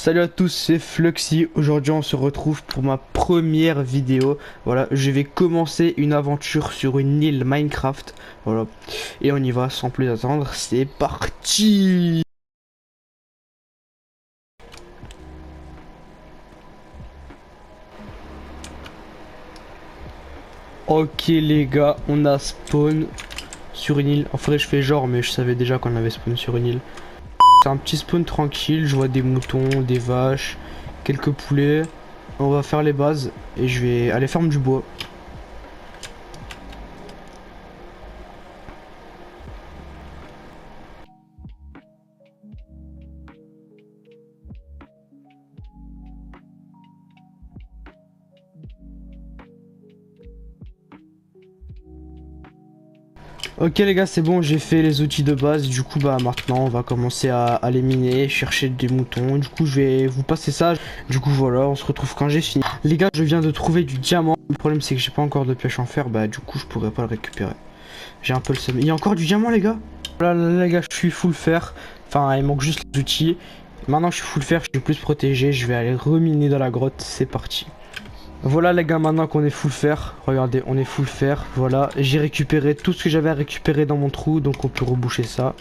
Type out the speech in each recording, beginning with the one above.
Salut à tous, c'est Fluxy. Aujourd'hui on se retrouve pour ma première vidéo. Voilà, je vais commencer une aventure sur une île Minecraft. Voilà, et on y va sans plus attendre, c'est parti. Ok les gars, on a spawn sur une île. En vrai je fais genre, mais je savais déjà qu'on avait spawn sur une île. C'est un petit spawn tranquille, je vois des moutons, des vaches, quelques poulets. On va faire les bases et je vais aller faire du bois. Ok les gars, c'est bon, j'ai fait les outils de base. Du coup bah maintenant on va commencer à les miner, chercher des moutons. Du coup je vais vous passer ça. Du coup voilà, on se retrouve quand j'ai fini. Les gars, je viens de trouver du diamant. Le problème c'est que j'ai pas encore de pioche en fer. Bah du coup je pourrais pas le récupérer. J'ai un peu le seum. Il y a encore du diamant les gars. Là les gars, je suis full fer. Enfin il manque juste les outils. Maintenant je suis full fer, je suis plus protégé. Je vais aller reminer dans la grotte. C'est parti. Voilà les gars, maintenant qu'on est full fer, regardez, on est full fer, voilà, j'ai récupéré tout ce que j'avais à récupérer dans mon trou, donc on peut reboucher ça.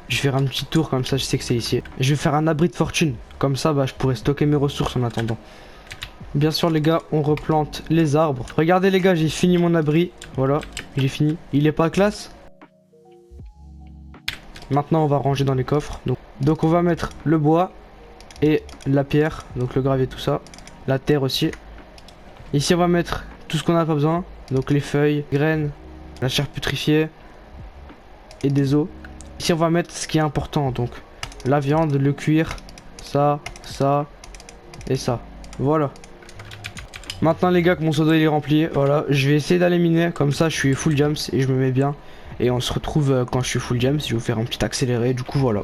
Je vais faire un petit tour, comme ça je sais que c'est ici. Je vais faire un abri de fortune, comme ça bah, je pourrais stocker mes ressources en attendant. Bien sûr les gars, on replante les arbres. Regardez les gars, j'ai fini mon abri, voilà, j'ai fini. Il est pas classe. Maintenant on va ranger dans les coffres. Donc on va mettre le bois et la pierre, donc le gravier, tout ça, la terre aussi. Ici on va mettre tout ce qu'on n'a pas besoin, donc les feuilles, graines, la chair putrifiée et des os. Ici on va mettre ce qui est important, donc la viande, le cuir, ça et ça. Voilà. Maintenant les gars, que mon seau d'eau il est rempli, voilà, je vais essayer d'aller miner, comme ça je suis full jumps et je me mets bien. Et on se retrouve quand je suis full jumps, je vais vous faire un petit accéléré, du coup voilà.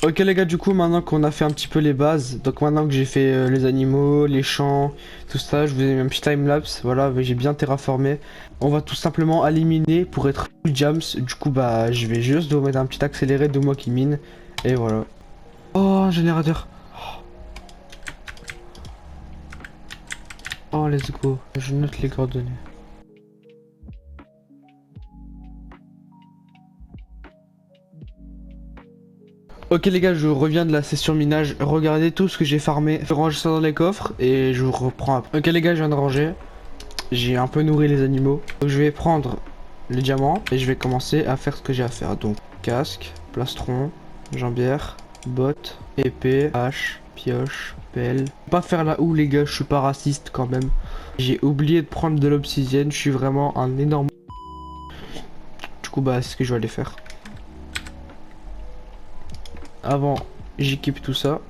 Ok les gars, du coup maintenant qu'on a fait un petit peu les bases, donc maintenant que j'ai fait les animaux, les champs, tout ça, je vous ai mis un petit timelapse, voilà, j'ai bien terraformé. On va tout simplement éliminer pour être full jams, du coup bah je vais juste vous mettre un petit accéléré de moi qui mine, et voilà. Oh, un générateur. Oh let's go, je note les coordonnées. Ok les gars, je reviens de la session minage, regardez tout ce que j'ai farmé, je range ça dans les coffres et je vous reprends après. Ok les gars, je viens de ranger. J'ai un peu nourri les animaux. Donc je vais prendre le diamant et je vais commencer à faire ce que j'ai à faire. Donc casque, plastron, jambière, bottes, épée, hache, pioche, pelle. Pas faire la houe les gars, je suis pas raciste quand même. J'ai oublié de prendre de l'obsidienne, je suis vraiment un énorme... Du coup bah c'est ce que je vais aller faire. Avant j'équipe tout ça.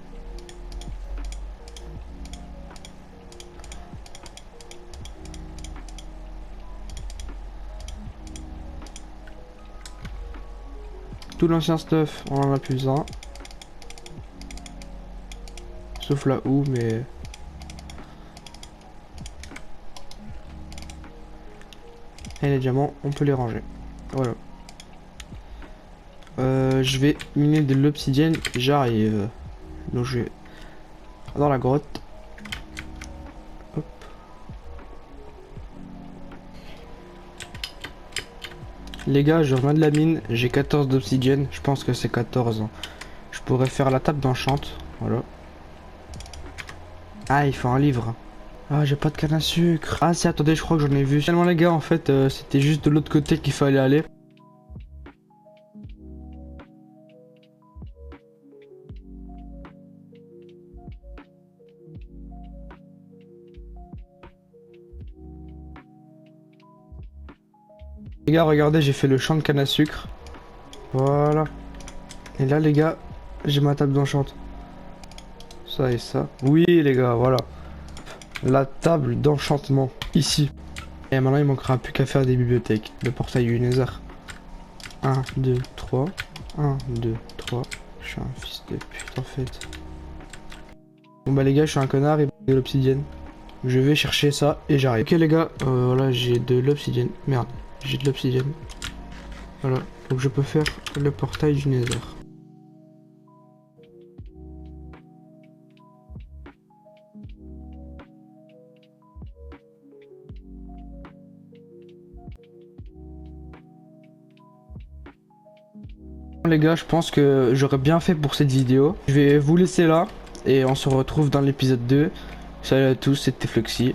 Tout l'ancien stuff, on en a plus besoin. Sauf la houe, mais... Et les diamants, on peut les ranger. Voilà. Je vais miner de l'obsidienne, j'arrive. Donc je vais dans la grotte. Hop. Les gars, je reviens de la mine, j'ai 14 d'obsidienne, je pense que c'est 14. Hein. Je pourrais faire la table d'enchant, voilà. Ah, il faut un livre. Ah, j'ai pas de canne à sucre. Ah si, attendez, je crois que j'en ai vu. Finalement les gars, en fait, c'était juste de l'autre côté qu'il fallait aller. Les gars, regardez, j'ai fait le champ de canne à sucre. Voilà. Et là, les gars, j'ai ma table d'enchant. Ça et ça. Oui, les gars, voilà. La table d'enchantement. Ici. Et maintenant, il manquera plus qu'à faire des bibliothèques. Le portail du Nether. 1, 2, 3. 1, 2, 3. Je suis un fils de pute, en fait. Bon bah les gars, je suis un connard et de l'obsidienne. Je vais chercher ça et j'arrive. Ok les gars, voilà, j'ai de l'obsidienne. Merde. j'ai de l'obsidienne. Voilà, donc je peux faire le portail du Nether. Les gars, je pense que j'aurais bien fait pour cette vidéo. Je vais vous laisser là et on se retrouve dans l'épisode 2. Salut à tous, c'était Fluxy.